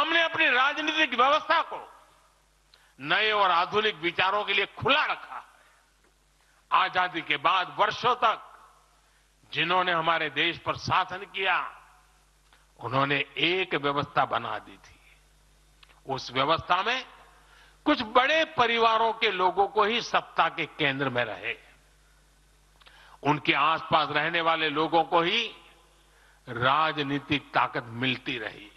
हमने अपनी राजनीतिक व्यवस्था को नए और आधुनिक विचारों के लिए खुला रखा है। आजादी के बाद वर्षों तक जिन्होंने हमारे देश पर शासन किया, उन्होंने एक व्यवस्था बना दी थी। उस व्यवस्था में कुछ बड़े परिवारों के लोगों को ही सत्ता के केंद्र में रहे, उनके आसपास रहने वाले लोगों को ही राजनीतिक ताकत मिलती रही।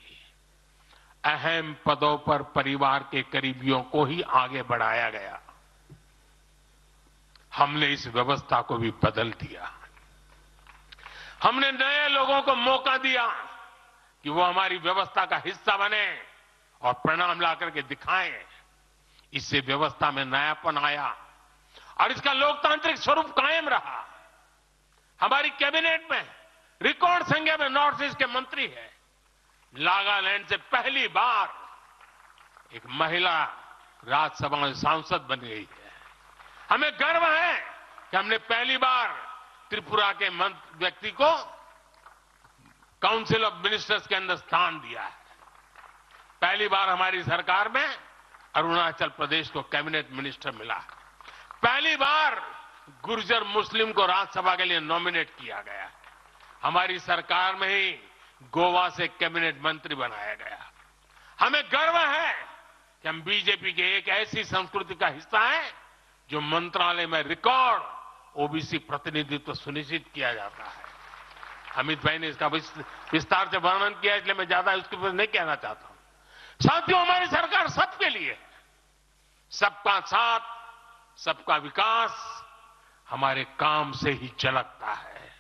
अहम पदों पर परिवार के करीबियों को ही आगे बढ़ाया गया। हमने इस व्यवस्था को भी बदल दिया। हमने नए लोगों को मौका दिया कि वो हमारी व्यवस्था का हिस्सा बने और परिणाम ला करके दिखाएं। इससे व्यवस्था में नयापन आया और इसका लोकतांत्रिक स्वरूप कायम रहा। हमारी कैबिनेट में रिकॉर्ड संख्या में नॉर्थ ईस्ट के मंत्री हैं। नागालैंड से पहली बार एक महिला राज्यसभा में सांसद बन गई है। हमें गर्व है कि हमने पहली बार त्रिपुरा के व्यक्ति को काउंसिल ऑफ मिनिस्टर्स के अंदर स्थान दिया है। पहली बार हमारी सरकार में अरुणाचल प्रदेश को कैबिनेट मिनिस्टर मिला है। पहली बार गुर्जर मुस्लिम को राज्यसभा के लिए नॉमिनेट किया गया है। हमारी सरकार में ही गोवा से कैबिनेट मंत्री बनाया गया। हमें गर्व है कि हम बीजेपी के एक ऐसी संस्कृति का हिस्सा है जो मंत्रालय में रिकॉर्ड ओबीसी प्रतिनिधित्व सुनिश्चित किया जाता है। अमित भाई ने इसका विस्तार से वर्णन किया, इसलिए मैं ज्यादा उसके ऊपर नहीं कहना चाहता हूं। साथियों, हमारी सरकार सबके लिए है। सबका साथ, सबका विकास हमारे काम से ही झलकता है।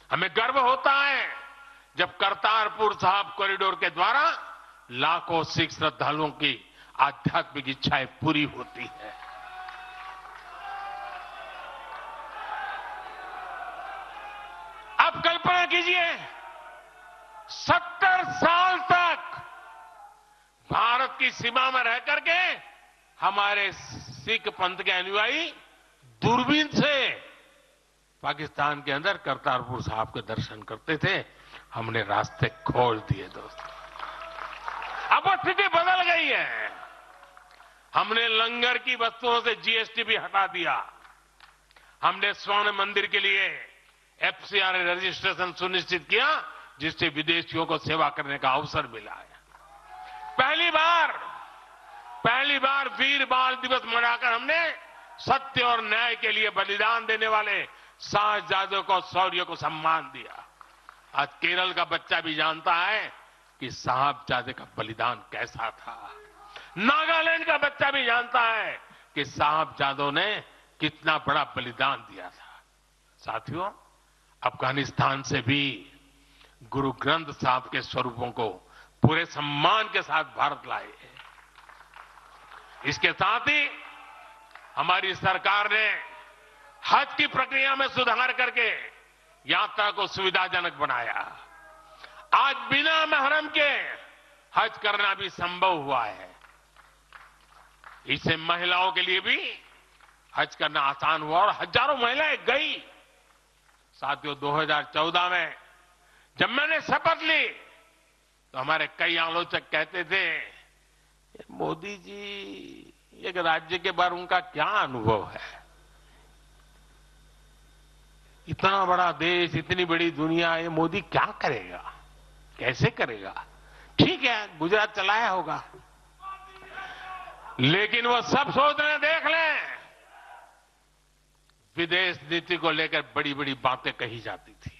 हमें गर्व होता है जब करतारपुर साहिब कॉरिडोर के द्वारा लाखों सिख श्रद्धालुओं की आध्यात्मिक इच्छाएं पूरी होती है। अब कल्पना कीजिए, 70 साल तक भारत की सीमा में रह करके हमारे सिख पंथ के अनुयायी दूरबीन से पाकिस्तान के अंदर करतारपुर साहिब के दर्शन करते थे। हमने रास्ते खोल दिए दोस्तों। अब वो स्थिति बदल गई है। हमने लंगर की वस्तुओं से जीएसटी भी हटा दिया। हमने स्वर्ण मंदिर के लिए एफसीआर रजिस्ट्रेशन सुनिश्चित किया, जिससे विदेशियों को सेवा करने का अवसर मिला है। पहली बार वीर बाल दिवस मनाकर हमने सत्य और न्याय के लिए बलिदान देने वाले साहसजादों को, शौर्य को सम्मान दिया। आज केरल का बच्चा भी जानता है कि साहबजादे का बलिदान कैसा था। नागालैंड का बच्चा भी जानता है कि साहबजादों ने कितना बड़ा बलिदान दिया था। साथियों, अफगानिस्तान से भी गुरु ग्रंथ साहब के स्वरूपों को पूरे सम्मान के साथ भारत लाए। इसके साथ ही हमारी सरकार ने हज की प्रक्रिया में सुधार करके यात्रा को सुविधाजनक बनाया। आज बिना महरम के हज करना भी संभव हुआ है। इससे महिलाओं के लिए भी हज करना आसान हुआ और हजारों महिलाएं गई। साथियों, 2014 में जब मैंने शपथ ली तो हमारे कई आलोचक कहते थे, मोदी जी एक राज्य के बारे में उनका क्या अनुभव है, इतना बड़ा देश, इतनी बड़ी दुनिया, ये मोदी क्या करेगा, कैसे करेगा। ठीक है, गुजरात चलाया होगा, लेकिन वो सब सोच रहे, देख लें, विदेश नीति को लेकर बड़ी बड़ी बातें कही जाती थी।